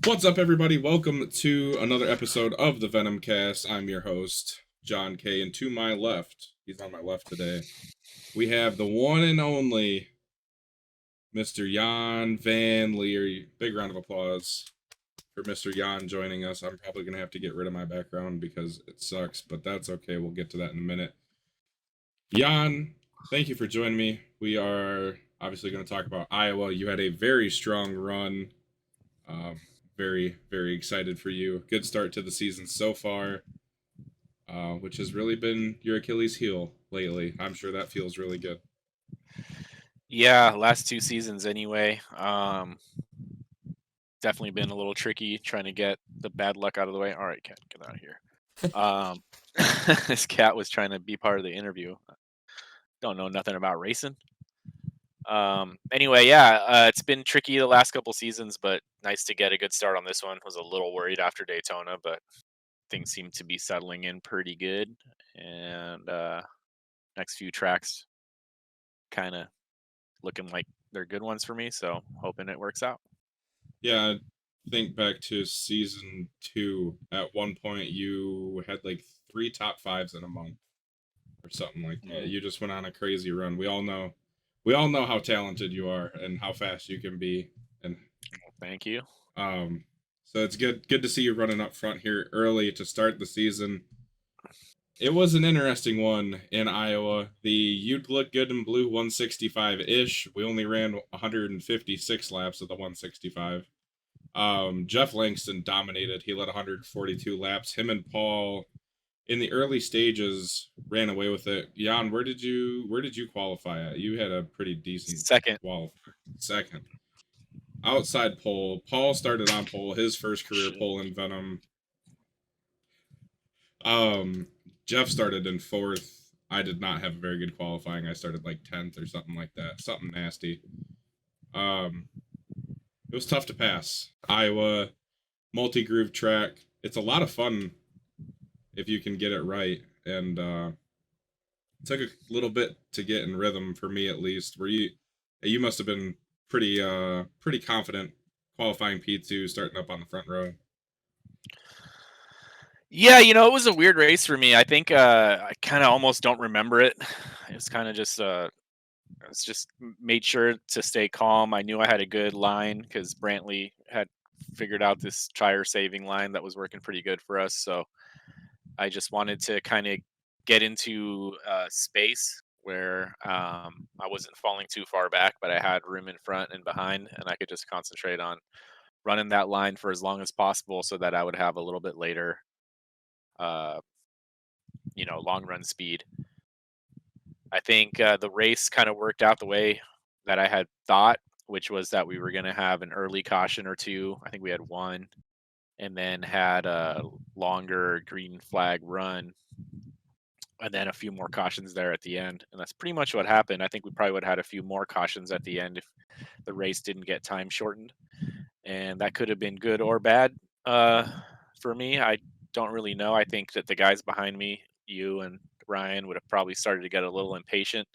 What's up, everybody? Welcome to another episode of the Venomcast. I'm your host, John K. And to my left, he's on my left today, we have the one and only Mr. Jan Van Lier. Big round of applause for Mr. Jan joining us. I'm probably going to have to get rid of my background because it sucks, but that's okay. We'll get to that in a minute. Jan, thank you for joining me. We are obviously going to talk about Iowa. You had a very strong run. Very, very excited for you. Good start to the season so far, which has really been your Achilles heel lately. I'm sure that feels really good. Yeah, last two seasons anyway. Definitely been a little tricky trying to get the bad luck out of the way. All right, cat, get out of here. Um, this cat was trying to be part of the interview. Don't know nothing about racing. Anyway, yeah, it's been tricky the last couple seasons, but nice to get a good start on this one. Was a little worried after Daytona, but things seem to be settling in pretty good. And next few tracks kind of looking like they're good ones for me, so hoping it works out. Yeah, think back to season 2. At one point, you had like 3 top 5s in a month or something like that. You just went on a crazy run. We all know how talented you are and how fast you can be. And Thank you. um, so it's good to see you running up front here early to start the season. It was an interesting one in Iowa. The You'd Look Good in Blue 165 ish. We only ran 156 laps of the 165. Jeff Langston dominated. He led 142 laps. Him and Paul in the early stages ran away with it. Jan, where did you qualify at? You had a pretty decent Second. qualifier. Second. Outside pole. Paul started on pole, his first career Shit. pole in Venom. Um, Jeff started in fourth. I did not have a very good qualifying. I started like 10th or something like that. Something nasty. Um, it was tough to pass. Iowa, multi groove track. It's a lot of fun if you can get it right. And it took a little bit to get in rhythm for me at least. Were you must have been pretty confident qualifying P2 starting up on the front row. Yeah, it was a weird race for me. I think I kind of almost don't remember it. It was kind of just it's just made sure to stay calm. I knew I had a good line because Brantley had figured out this tire saving line that was working pretty good for us. So I just wanted to kind of get into space where I wasn't falling too far back, but I had room in front and behind, and I could just concentrate on running that line for as long as possible so that I would have a little bit later uh, long run speed. I think the race kind of worked out the way that I had thought, which was that we were going to have an early caution or two. I think we had one, and then had a longer green flag run, and then a few more cautions there at the end. And that's pretty much what happened. I think we probably would have had a few more cautions at the end if the race didn't get time shortened. And that could have been good or bad uh, for me. I don't really know. I think that the guys behind me, you and Ryan, would have probably started to get a little impatient,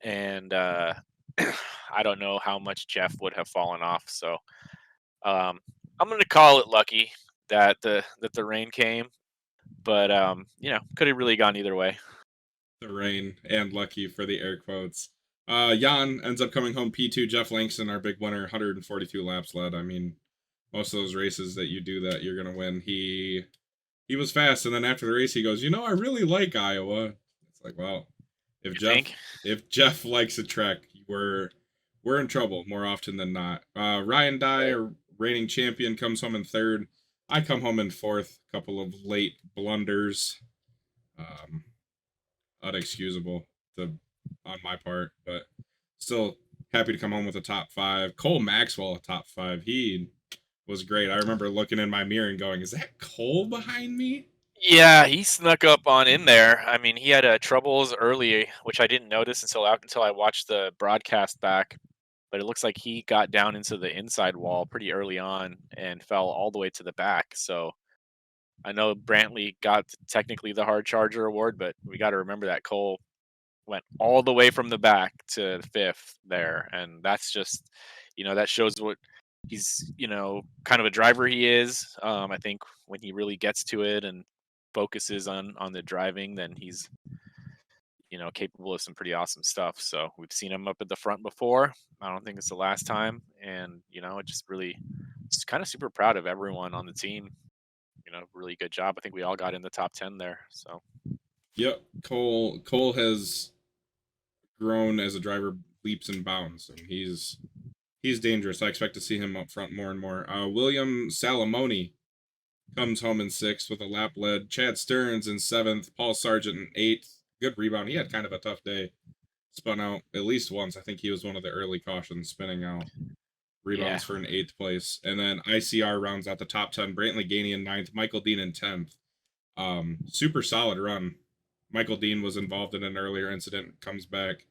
and I don't know how much Jeff would have fallen off. So um, I'm going to call it lucky that the rain came, but could have really gone either way. The rain and lucky for the air quotes. Jan ends up coming home P2. Jeff Langston, our big winner, 142 laps led. I mean, most of those races that you do that, you're gonna win. He was fast, and then after the race, he goes, I really like Iowa. It's like, well, if You Jeff think? if Jeff likes a track, we're in trouble more often than not. Ryan Dye, reigning champion, comes home in third. I come home in fourth. A couple of late blunders. Um, Unexcusable to on my part, but still happy to come home with a top 5. Cole Maxwell, a top 5. He was great. I remember looking in my mirror and going, "Is that Cole behind me?" Yeah, he snuck up on in there. I mean, he had troubles early, which I didn't notice until I watched the broadcast back. But it looks like he got down into the inside wall pretty early on and fell all the way to the back. So I know Brantley got technically the hard charger award, but we got to remember that Cole went all the way from the back to fifth there, and that's just, that shows he's kind of a driver he is. I think when he really gets to it and focuses on the driving, then he's capable of some pretty awesome stuff. So we've seen him up at the front before. I don't think it's the last time, and it just kind of super proud of everyone on the team. Really good job. I think we all got in the top 10 there. So Yep, Cole has grown as a driver leaps and bounds, and he's dangerous. I expect to see him up front more and more. William Salamoni comes home in sixth with a lap lead. Chad Stearns in seventh. Paul Sargent in eighth. Good rebound. He had kind of a tough day. Spun out at least once. I think he was one of the early cautions spinning out. yeah, Rebounds for an eighth place. And then ICR rounds out the top 10. Brantley Gainey in ninth. Michael Dean in 10th. Super solid run. Michael Dean was involved in an earlier incident, comes back.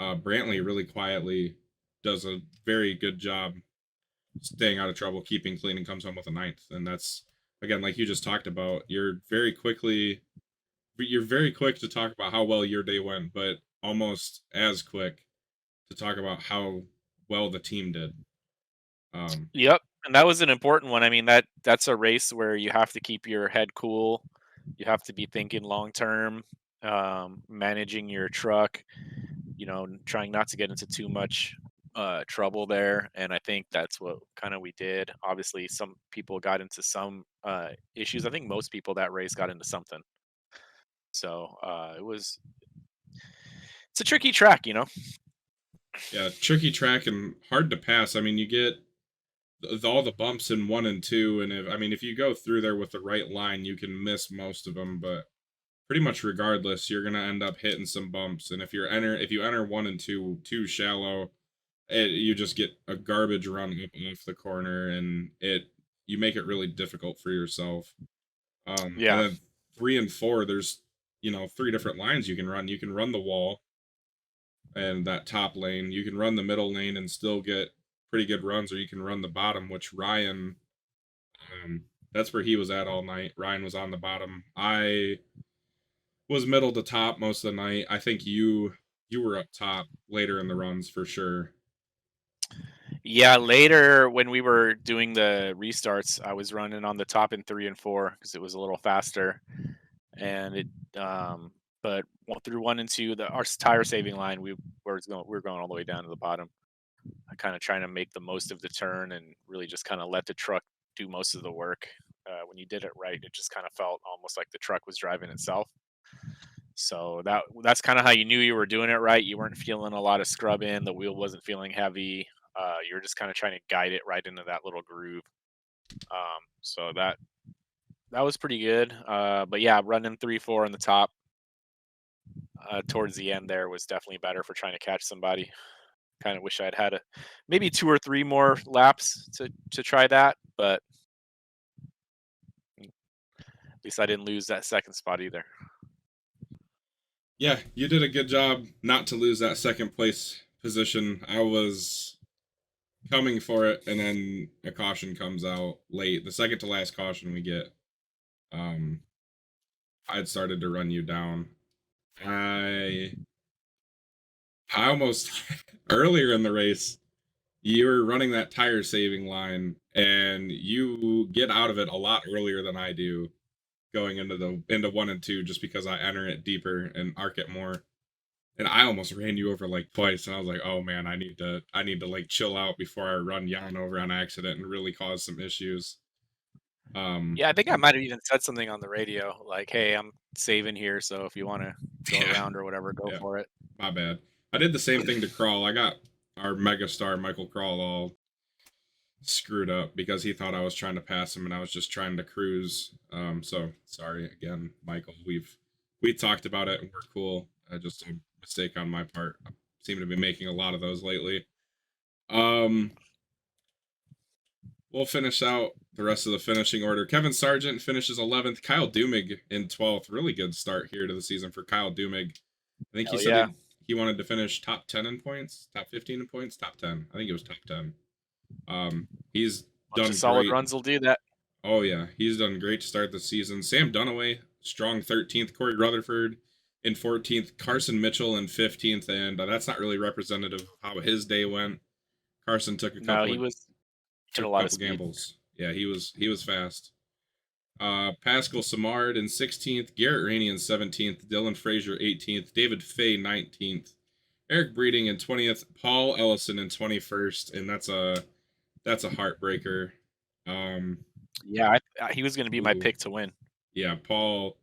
Brantley really quietly does a very good job staying out of trouble, keeping clean, and comes home with a ninth. And that's, again, like you just talked about, you're very quick to talk about how well your day went, but almost as quick to talk about how well the team did. yep. And that was an important one. I mean, that's a race where you have to keep your head cool. You have to be thinking long term, managing your truck, trying not to get into too much trouble there. And I think that's what kind of we did. Obviously, some people got into some issues. I think most people that race got into something. So it's a tricky track. Yeah, tricky track and hard to pass. I mean, you get all the bumps in one and two, and if you go through there with the right line, you can miss most of them. But pretty much regardless, you're gonna end up hitting some bumps. And if you enter one and two too shallow, you just get a garbage run up off the corner, and you make it really difficult for yourself. And Yeah. then three and four, there's three different lines you can run. You can run the wall and that top lane. You can run the middle lane and still get pretty good runs, or you can run the bottom, which Ryan, that's where he was at all night. Ryan was on the bottom. I was middle to top most of the night. I think you were up top later in the runs for sure. Yeah, later when we were doing the restarts, I was running on the top in 3 and 4 because it was a little faster. And but through 1 and 2, our tire saving line, we were going all the way down to the bottom. I kind of trying to make the most of the turn and really just kind of let the truck do most of the work. When you did it right, it just kind of felt almost like the truck was driving itself. So that's kind of how you knew you were doing it right. You weren't feeling a lot of scrub in. The wheel wasn't feeling heavy. You're just kind of trying to guide it right into that little groove. So that was pretty good. But yeah, running 3-4 on the top towards the end there was definitely better for trying to catch somebody. Kind of wish I'd had maybe 2 or 3 more laps to try that, but at least I didn't lose that second spot either. Yeah, you did a good job not to lose that second place position. I was coming for it, and then a caution comes out late. The second to last caution we get, um, I'd started to run you down. I almost earlier in the race, you were running that tire saving line, and you get out of it a lot earlier than I do, going into one and two, just because I enter it deeper and arc it more. And I almost ran you over like twice, and I was like, "Oh man, I need to like chill out before I run Jan over on accident and really cause some issues." Um, Yeah, I think I might have even said something on the radio like, "Hey, I'm saving here, so if you want to go yeah, around or whatever, go yeah, for it." my bad. I did the same thing to Crawl. I got our megastar Michael Crawl all screwed up because he thought I was trying to pass him and I was just trying to cruise. So sorry again, Michael. We talked about it and we're cool. Just a mistake on my part. I seem to be making a lot of those lately. Um, we'll finish out the rest of the finishing order. Kevin Sargent finishes 11th. Kyle Dumig in 12th. Really good start here to the season for Kyle Dumig. I think he Hell said yeah. he wanted to finish top 10 in points, top 15 in points, top 10. I think it was top 10. He's Bunch of done solid great. runs will do that. Oh yeah, he's done great to start the season. Sam Dunaway, strong 13th. Corey Rutherford in 14th. Carson Mitchell in 15th, and that's not really representative of how his day went. Carson took a No, couple he of was Had a took a lot of couple speed. gambles. Yeah, he was fast. Pascal Samard in 16th, Garrett Rainey in 17th, Dylan Frazier 18th, David Fay 19th, Eric Breeding in 20th, Paul Ellison in 21st, and that's a heartbreaker. Um, Yeah, he was going to be my ooh, pick to win. yeah, Paul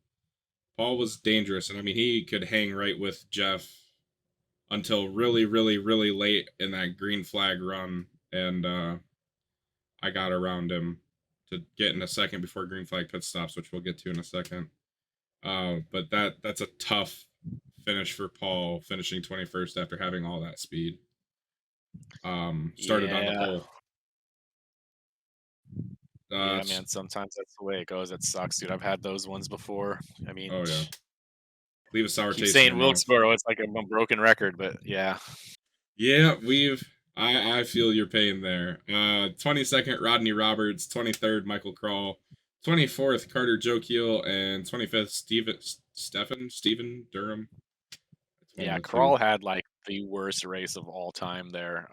was dangerous, and I mean he could hang right with Jeff until really, really, really late in that green flag run, and I got around him to get in a second before green flag pit stops, which we'll get to in a second. But that's a tough finish for Paul, finishing 21st after having all that speed. Started on the Yeah, pole. yeah, man. Sometimes that's the way it goes. It sucks, dude. I've had those ones before. I mean, Oh yeah, leave a sour keep taste in saying your mouth. Wilkesboro, it's like a broken record, but yeah, Yeah, I feel your pain there. 22nd Rodney Roberts, 23rd Michael Crawl, 24th Carter Jokiel, and 25th Stephen Durham. It's one of yeah. the two. Crawl had like the worst race of all time there.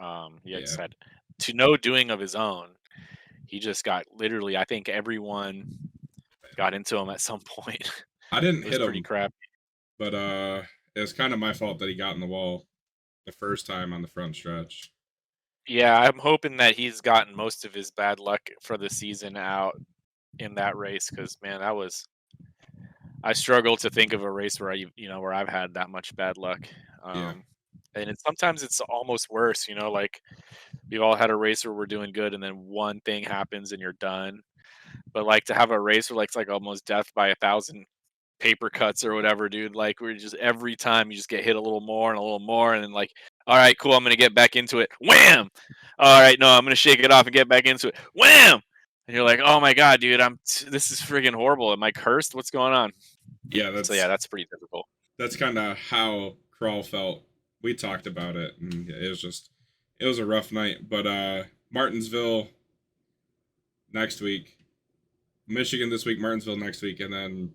He just Yeah, had to no doing of his own. He just got literally. I think everyone got into him at some point. I didn't It was hit pretty him, crap. but it was kind of my fault that he got in the wall the first time on the front stretch. Yeah, I'm hoping that he's gotten most of his bad luck for the season out in that race because man, that was I struggle to think of a race where where I've had that much bad luck. Yeah, Um, and sometimes it's almost worse, like we've all had a race where we're doing good and then one thing happens and you're done. But like to have a race where like it's like almost death by 1,000 paper cuts or whatever, dude. Like we're just every time you just get hit a little more and a little more, and then like, all right, cool, I'm gonna get back into it. Wham! All right, no, I'm gonna shake it off and get back into it. Wham! And you're like, oh my god, dude, this is friggin' horrible. Am I cursed? What's going on? yeah. So yeah, that's pretty difficult. That's kind of how Crawl felt. We talked about it, and it was a rough night. But Martinsville next week, Michigan this week, Martinsville next week, and then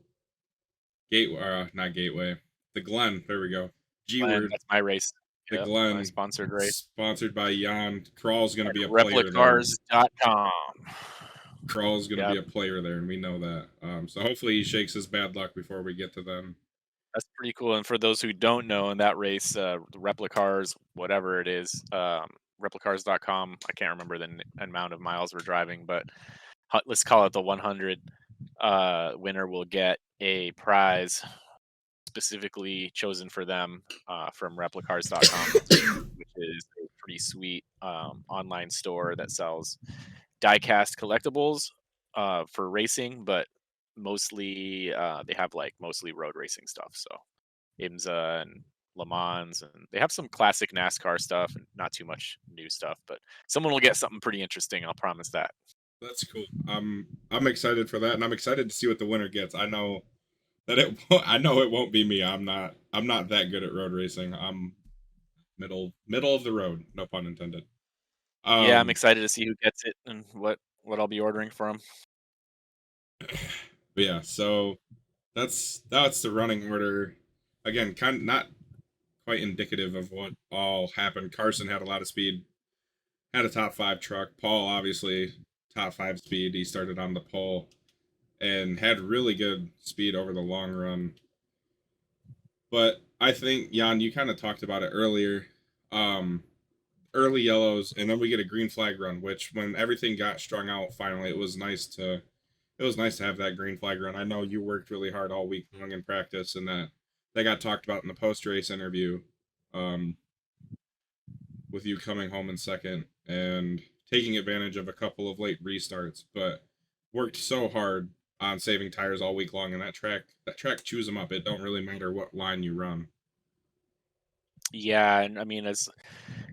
not Gateway, the Glen. There we go. G And word, that's my race. the Yep, my Glen, sponsored race sponsored by Jan. Crawl's gonna at be a player there. replicars.com. Crawl's gonna be Yep, a player there, and we know that. So hopefully he shakes his bad luck before we get to them. that's pretty cool. And for those who don't know, in that race, the replicars, whatever it is, replicars.com, I can't remember the amount of miles we're driving, but let's call it the 100 winner will get a prize specifically chosen for them from replicars.com, which is a pretty sweet online store that sells diecast collectibles for racing, but mostly they have like mostly road racing stuff. So IMSA and Le Mans, and they have some classic NASCAR stuff and not too much new stuff. But someone will get something pretty interesting. I'll promise that. That's cool. I'm excited for that, and I'm excited to see what the winner gets. I know that it. I know it won't be me. I'm not that good at road racing. I'm middle of the road. No pun intended. Yeah, I'm Um, excited to see who gets it and what I'll be ordering from. but yeah. So that's the running order. Again, kind of not quite indicative of what all happened. Carson had a lot of speed. Had a top five truck. Paul obviously top five speed. He started on the pole and had really good speed over the long run. But I think Jan, you kind of talked about it earlier. Um, Early yellows, and then we get a green flag run. Which, when everything got strung out, finally, it was nice to have that green flag run. I know you worked really hard all week long in practice, and that got talked about in the post race interview. Um, with you coming home in second and taking advantage of a couple of late restarts, but worked so hard on saving tires all week long, and that track chews them up. It don't really matter what line you run. Yeah, and I mean, as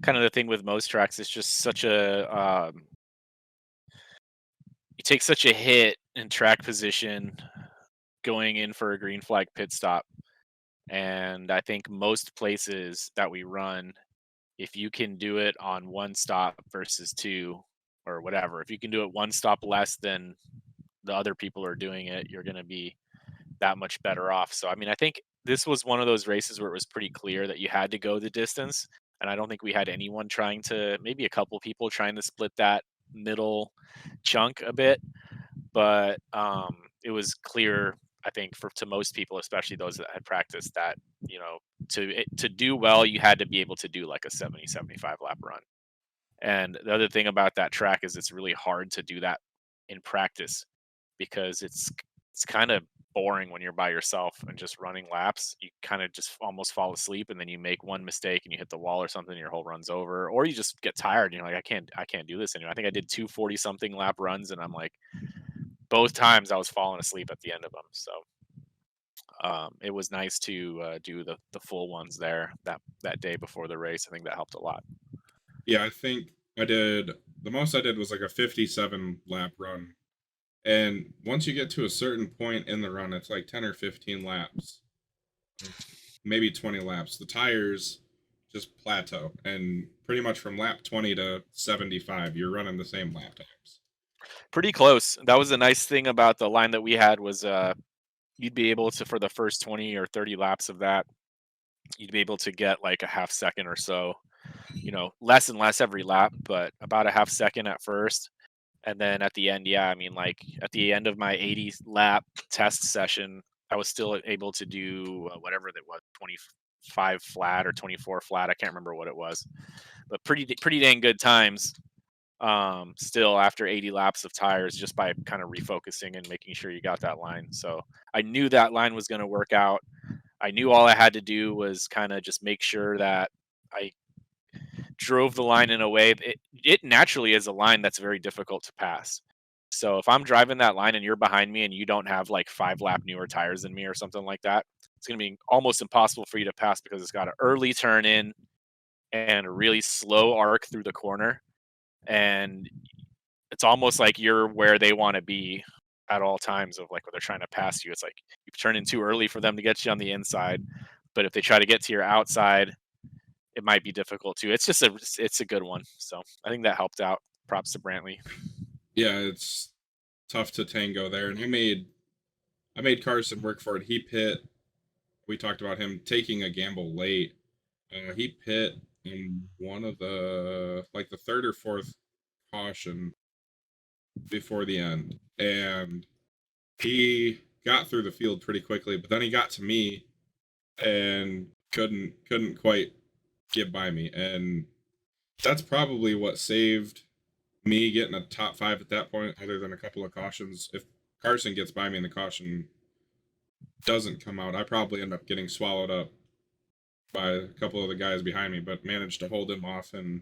kind of the thing with most tracks, it's just such a you take such a hit in track position going in for a green flag pit stop. And I think most places that we run, if you can do it on one stop versus two or whatever, if you can do it one stop less than the other people are doing it, you're going to be that much better off. So, I mean, I think this was one of those races where it was pretty clear that you had to go the distance. And I don't think we had anyone trying to, maybe a couple people trying to split that. middle chunk a bit, but it was clear, I think, to most people, especially those that had practiced, that to do well, you had to be able to do like a 70-75 lap run. And the other thing about that track is it's really hard to do that in practice because it's kind of boring when you're by yourself and just running laps. You kind of just almost fall asleep, and then you make one mistake and you hit the wall or something, and your whole run's over. Or you just get tired and you're like, I can't do this anymore. I think I did 240 something lap runs, and I'm like, both times I was falling asleep at the end of them. So it was nice to do the full ones there that day before the race. I think that helped a lot. Yeah, I think the most I did was like a 57 lap run. And once you get to a certain point in the run, it's like 10 or 15 laps, maybe 20 laps. The tires just plateau. And pretty much from lap 20 to 75, you're running the same lap times. Pretty close. That was the nice thing about the line that we had was you'd be able to, for the first 20 or 30 laps of that, you'd be able to get like a half second or so, less and less every lap, but about a half second at first. And then at the end, yeah, I mean, like at the end of my 80 lap test session, I was still able to do whatever that was, 25 flat or 24 flat. I can't remember what it was, but pretty dang good times. Still after 80 laps of tires, just by kind of refocusing and making sure you got that line. So I knew that line was going to work out. I knew all I had to do was kind of just make sure that I drove the line in a way it naturally is a line that's very difficult to pass. So if I'm driving that line and you're behind me and you don't have like 5 lap newer tires than me or something like that, it's going to be almost impossible for you to pass because it's got an early turn in and a really slow arc through the corner. And it's almost like you're where they want to be at all times of like when they're trying to pass you. It's like you've turned in too early for them to get you on the inside. But if they try to get to your outside, it might be difficult too. It's a good one. So I think that helped out. Props to Brantley. Yeah, it's tough to tango there. And I made Carson work for it. He pit. We talked about him taking a gamble late. He pit in one of the third or fourth caution before the end, and he got through the field pretty quickly. But then he got to me and couldn't quite get by me, and that's probably what saved me getting a top 5 at that point. Other than a couple of cautions, if Carson gets by me and the caution doesn't come out, I probably end up getting swallowed up by a couple of the guys behind me, but managed to hold him off, and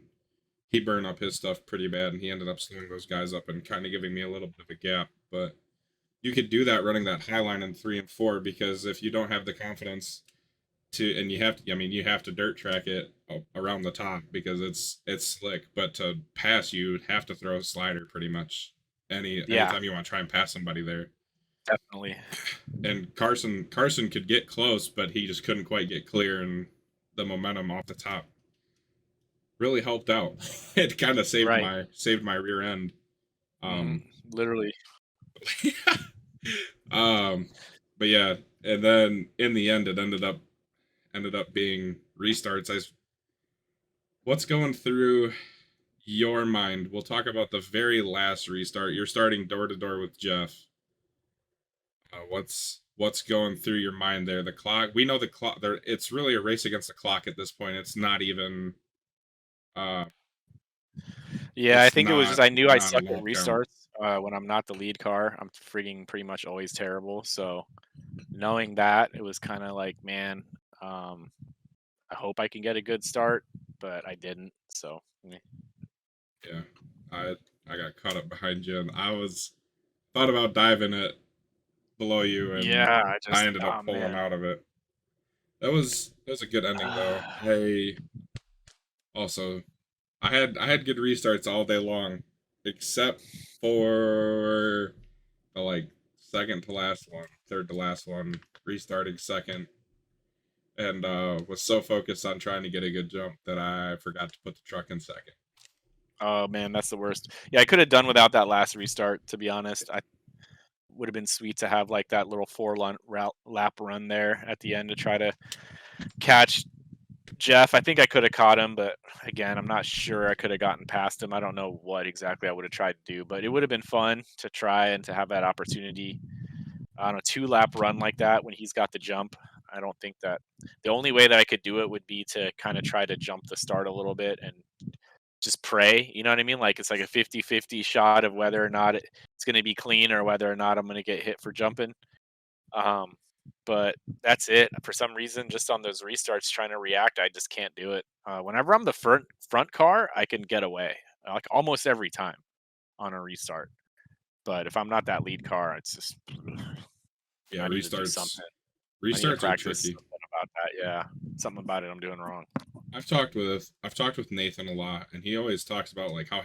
he burned up his stuff pretty bad, and he ended up slowing those guys up and kind of giving me a little bit of a gap. But you could do that running that high line in 3 and 4, because if you don't have the confidence to, and you have to dirt track it around the top because it's slick, but to pass you have to throw a slider pretty much Yeah, anytime you want to try and pass somebody there. definitely. And Carson could get close, but he just couldn't quite get clear, and the momentum off the top really helped out. It kind of Right. saved my rear end. Literally. Um, but yeah, and then in the end, it ended up being restarts. What's going through your mind? We'll talk about the very last restart. You're starting door to door with Jeff. What's going through your mind there? The clock. We know the clock. There, it's really a race against the clock at this point. It's not even. Uh, Yeah, I it's think it was just I knew I not a suck at lap count. restarts. When I'm not the lead car, I'm freaking pretty much always terrible. So knowing that, it was kind of like, man, um, I hope I can get a good start, but I didn't. So Yeah, I got caught up behind you, and thought about diving it below you, and yeah, I ended oh up pulling man. out of it. That was a good ending though. I also I had good restarts all day long, except for the like second to last one, third to last one, restarting second, and was so focused on trying to get a good jump that I forgot to put the truck in second. Oh man, that's the worst. Yeah, I could have done without that last restart. To be honest, I would have been sweet to have like that little lap run there at the end to try to catch Jeff, I think I could have caught him, but again, I'm not sure I could have gotten past him. I don't know what exactly I would have tried to do, but it would have been fun to try and to have that opportunity on a 2-lap run like that when he's got the jump. I don't think that the only way that I could do it would be to kind of try to jump the start a little bit and just pray. You know what I mean? Like it's like a 50-50 shot of whether or not it's going to be clean or whether or not I'm going to get hit for jumping. Um, but that's it. For some reason, just on those restarts, trying to react, I just can't do it. Whenever I'm the front car, I can get away like almost every time on a restart. But if I'm not that lead car, it's just Yeah, I need to do something. I need to restarts are practice tricky. something about that. Yeah, something about it I'm doing wrong. I've talked with Nathan a lot, and he always talks about like how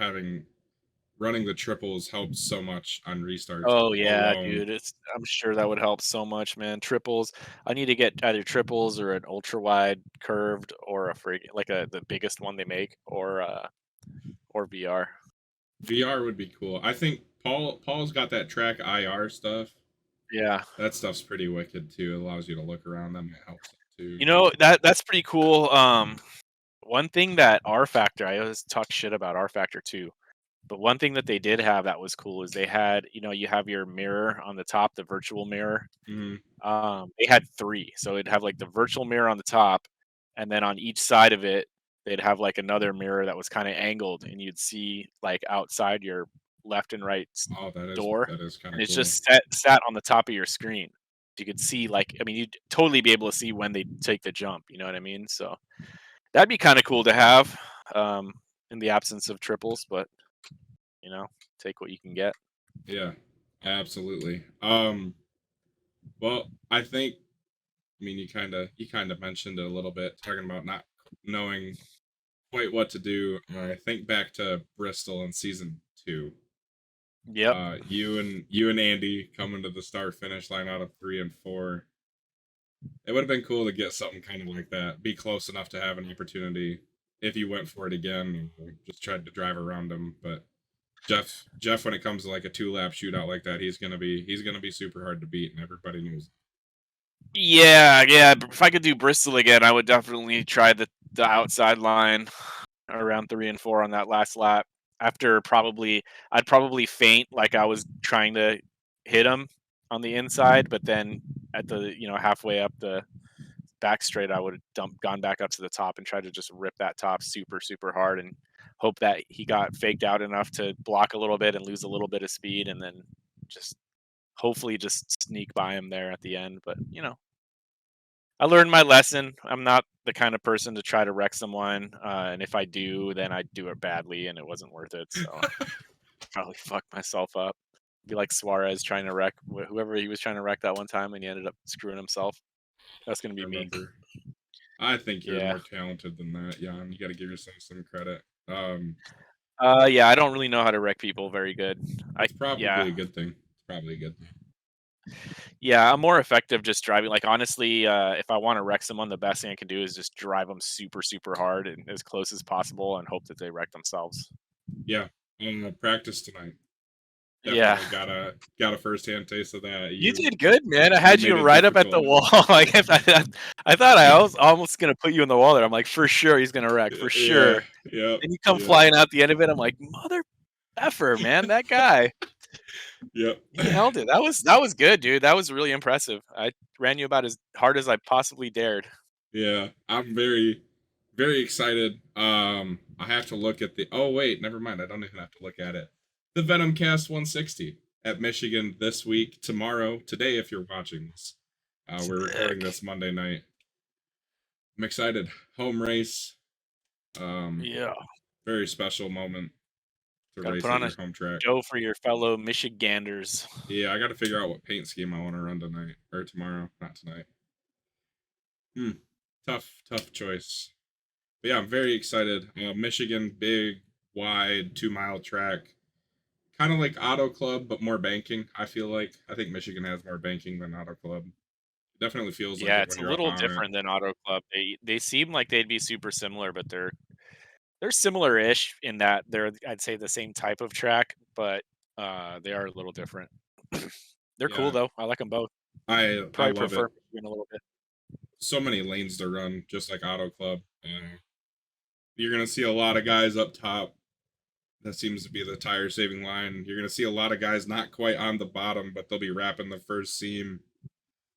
running the triples helps so much on restarts Oh yeah, alone. dude. I'm sure that would help so much, man. Triples. I need to get either triples or an ultra wide curved or a like the biggest one they make or VR. VR would be cool. I think Paul's got that track IR stuff. Yeah. That stuff's pretty wicked too. It allows you to look around. That might help some too. You know, that's pretty cool. One thing that R Factor, I always talk shit about R Factor too. But one thing that they did have that was cool is they had, you have your mirror on the top, the virtual mirror. Mm, They had 3. So it'd have like the virtual mirror on the top, and then on each side of it, they'd have like another mirror that was kind of angled, and you'd see like outside your left and right oh, door, that is kind and of it's cool. just sat on the top of your screen. You could see like, I mean, you'd totally be able to see when they take the jump. You know what I mean? So that'd be kind of cool to have um, in the absence of triples, but you know, take what you can get. Yeah, absolutely. Well, I mean, you kind of mentioned it a little bit, talking about not knowing quite what to do. I think back to Bristol in season 2. Yep. You and Andy coming to the start finish line out of 3 and 4. It would have been cool to get something kind of like that. Be close enough to have an opportunity if you went for it again, or just tried to drive around him. But Jeff, when it comes to like a 2-lap shootout like that, he's gonna be super hard to beat, and everybody knows. Yeah, yeah. If I could do Bristol again, I would definitely try the outside line around 3 and 4 on that last lap. After I'd probably faint like I was trying to hit him on the inside, but then at the halfway up the back straight, I would have gone back up to the top and tried to just rip that top super super hard and hope that he got faked out enough to block a little bit and lose a little bit of speed, and then just hopefully just sneak by him there at the end. But I learned my lesson. I'm not the kind of person to try to wreck someone, and if I do, then I do it badly, and it wasn't worth it. So probably fucked myself up. Be like Suarez trying to wreck whoever he was trying to wreck that one time, and he ended up screwing himself. That's gonna I be me. remember. I think you're Yeah. more talented than that, Jan. You got to give yourself some credit. Yeah. I don't really know how to wreck people very good. It's Yeah. probably a good thing. It's probably a good thing. Yeah. I'm more effective just driving. Like honestly, if I want to wreck someone, the best thing I can do is just drive them super super hard and as close as possible, and hope that they wreck themselves. Yeah, practice tonight. Yeah. Definitely got a first-hand taste of that. You You did good, man. I you had you made it right up at the difficult. wall. Like I thought I was almost gonna put you in the wall there. I'm like, for sure he's gonna wreck, for Yeah, sure. yep, And you come yep, flying out the end of it. I'm like, mother effer, man. That guy, yep. he held it. That was good, dude. That was really impressive. I ran you about as hard as I possibly dared. Yeah, I'm very, very excited. I have to look at the. Oh wait, never mind. I don't even have to look at it. The Venomcast 160 at Michigan this week, tomorrow, today. If you're watching this, we're recording Sick. this Monday night. I'm excited. Home race. Um, Yeah. very special moment to Gotta race put at on a your home track. show for your fellow Michiganders. Yeah, I got to figure out what paint scheme I want to run tonight or tomorrow, not tonight. Hmm. Tough choice. But yeah, I'm very excited. Michigan, big, wide, 2 mile track, kind of like Auto Club, but more banking. I think Michigan has more banking than Auto Club. It definitely feels like Yeah, it it's when a you're up little on it. different than Auto Club. They seem like they'd be super similar, but they're similar-ish in that they're, I'd say, the same type of track, but they are a little different. They're cool Yeah, though. I like them both. I Probably love prefer it. Michigan a little bit. so many lanes to run, just like Auto Club. You're gonna see a lot of guys up top. That seems to be the tire saving line. You're gonna see a lot of guys not quite on the bottom, but they'll be wrapping the first seam.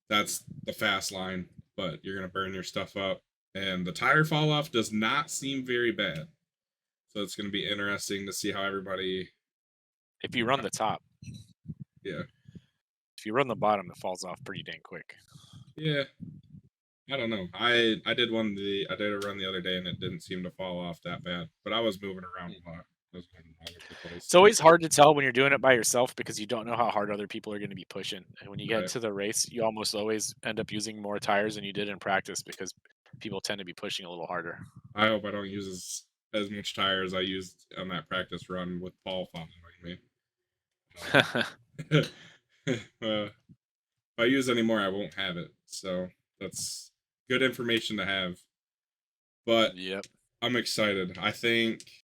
That's the fast line, but you're gonna burn your stuff up. And the tire fall off does not seem very bad. So it's gonna be interesting to see how everybody. If you run the top, Yeah. if you run the bottom, it falls off pretty dang quick. Yeah. I don't know. I did I did a run the other day and it didn't seem to fall off that bad. But I was moving around a lot. I was moving all over the place. It's always hard to tell when you're doing it by yourself because you don't know how hard other people are going to be pushing. And when you get Right. to the race, you almost always end up using more tires than you did in practice because people tend to be pushing a little harder. I hope I don't use as much tire as I used on that practice run with Paul following me. If I use any more, I won't have it. So that's good information to have. But Yep. I'm excited. I think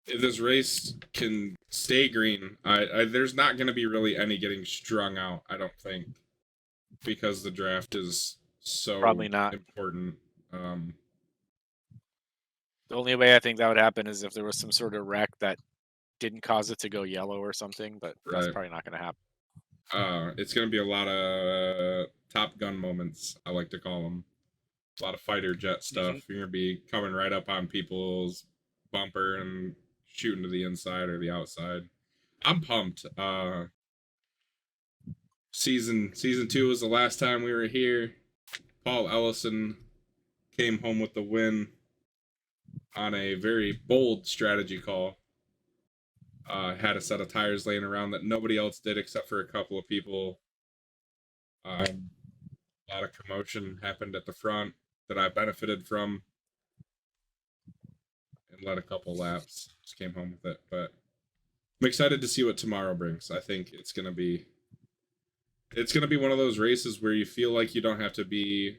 if this race can stay green, there's not going to be really any getting strung out. I don't think, because the draft is so Probably not. important. The only way I think that would happen is if there was some sort of wreck that didn't cause it to go yellow or something, but that's Right. probably not going to happen. It's going to be a lot of Top Gun moments, I like to call them. A lot of fighter jet stuff. You're going to be coming right up on people's bumper and shooting to the inside or the outside. I'm pumped. Season 2 was the last time we were here. Paul Ellison came home with the win on a very bold strategy call. Had a set of tires laying around that nobody else did except for a couple of people. A lot of commotion happened at the front that I benefited from and led a couple laps. Just came home with it. But I'm excited to see what tomorrow brings. I think it's gonna be one of those races where you feel like you don't have to be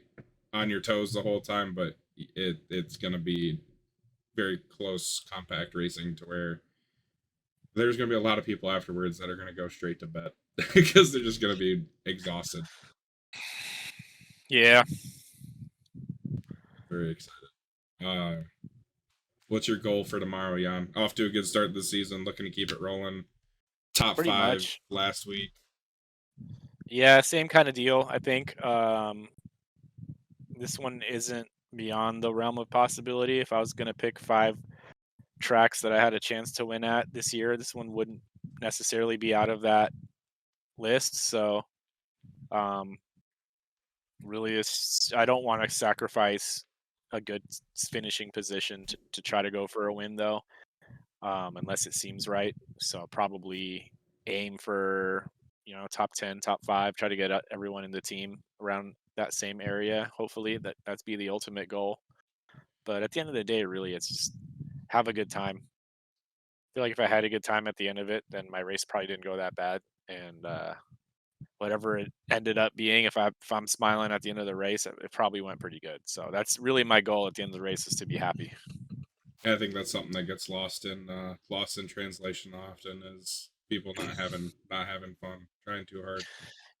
on your toes the whole time, but it's gonna be very close, compact racing to where there's gonna be a lot of people afterwards that are gonna go straight to bed because they're just gonna be exhausted. Yeah. Very excited. What's your goal for tomorrow, Jan? Off to a good start this season, looking to keep it rolling. Top Pretty 5 much. last week. Yeah, same kind of deal, I think. This one isn't beyond the realm of possibility. If I was going to pick 5 tracks that I had a chance to win at this year, this one wouldn't necessarily be out of that list. So, really, I don't want to sacrifice a good finishing position to try to go for a win, though, unless it seems right. So, probably aim for top 10, top 5. Try to get everyone in the team around that same area. Hopefully, that's be the ultimate goal. But at the end of the day, really, it's just have a good time. I feel like if I had a good time at the end of it, then my race probably didn't go that bad. And whatever it ended up being, if I'm smiling at the end of the race, it probably went pretty good. So that's really my goal at the end of the race, is to be happy. I think that's something that gets lost in translation often, is people not having fun, trying too hard.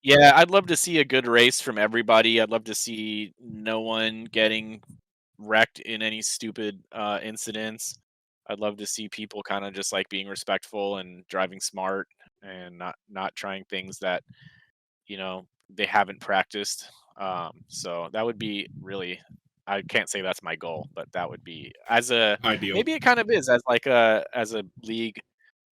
Yeah, I'd love to see a good race from everybody. I'd love to see no one getting wrecked in any stupid incidents. I'd love to see people kind of just like being respectful and driving smart and not trying things that they haven't practiced. So that would be really, I can't say that's my goal, but that would be, as a, Ideal. maybe it kind of is, as a league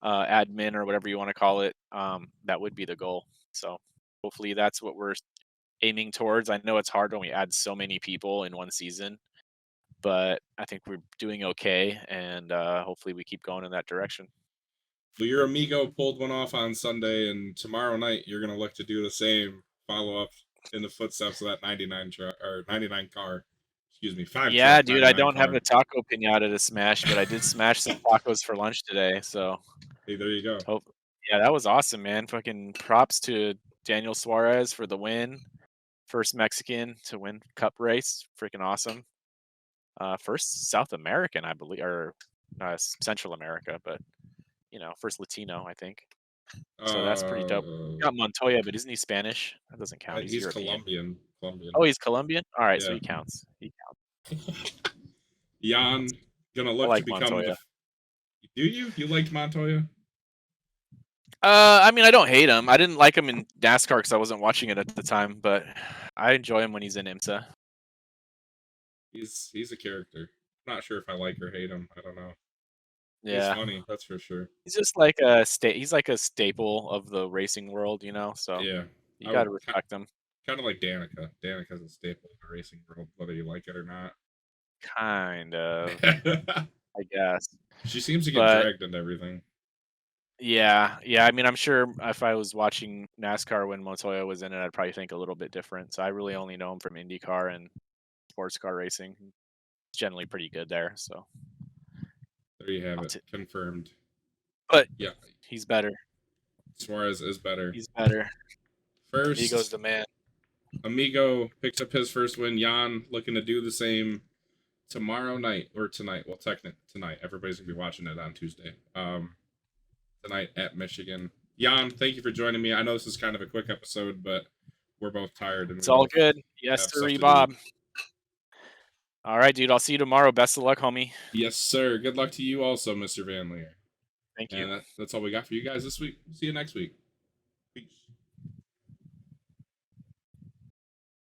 admin or whatever you want to call it. That would be the goal. So hopefully that's what we're aiming towards. I know it's hard when we add so many people in one season, but I think we're doing okay, and hopefully we keep going in that direction. Well, your amigo pulled one off on Sunday, and tomorrow night you're gonna look to do the same. Follow up in the footsteps of that 99 truck or 99 car. Excuse me, 5 Yeah, truck dude, I 99 don't have car. a taco pinata to smash, but I did smash some tacos for lunch today. So, Hey, there you go. hope, yeah, that was awesome, man. Fucking props to Daniel Suarez for the win. First Mexican to win Cup race. Freaking awesome. First South American, I believe, or Central America, but first Latino, I think. So that's pretty dope. Got Montoya, but isn't he Spanish? That doesn't count. He's he's European. Colombian. Colombian. Oh, he's Colombian? All right, so Yeah. he counts. He counts. Jan gonna I look to like become the. Montoya. Do you? You liked Montoya? I mean, I don't hate him. I didn't like him in NASCAR because I wasn't watching it at the time, but I enjoy him when he's in IMSA. He's a character. I'm not sure if I like or hate him. I don't know. He's Yeah, funny, that's for sure. he's just like a he's like a staple of the racing world, you know. So Yeah, you I got would to respect him. kind of like Danica. Danica's a staple of the racing world, whether you like it or not. Kind of, I guess. She seems to get But dragged into everything. yeah. I mean, I'm sure if I was watching NASCAR when Montoya was in it, I'd probably think a little bit different. So I really only know him from IndyCar and sports car racing. He's generally pretty good there. So, There you have I'll it, confirmed. but Yeah, he's better. Suarez is better. He's better. Amigo's First, the man. Amigo picks up his first win. Jan looking to do the same tomorrow night or tonight. Well, technically tonight. Everybody's gonna be watching it on Tuesday. Tonight at Michigan. Jan, thank you for joining me. I know this is kind of a quick episode, but we're both tired and It's we all both good. Yes, have stuff sir, to Bob. do. All right, dude. I'll see you tomorrow. Best of luck, homie. Yes, sir. Good luck to you also, Mr. Van Lier. Thank you. And that's all we got for you guys this week. See you next week. Peace.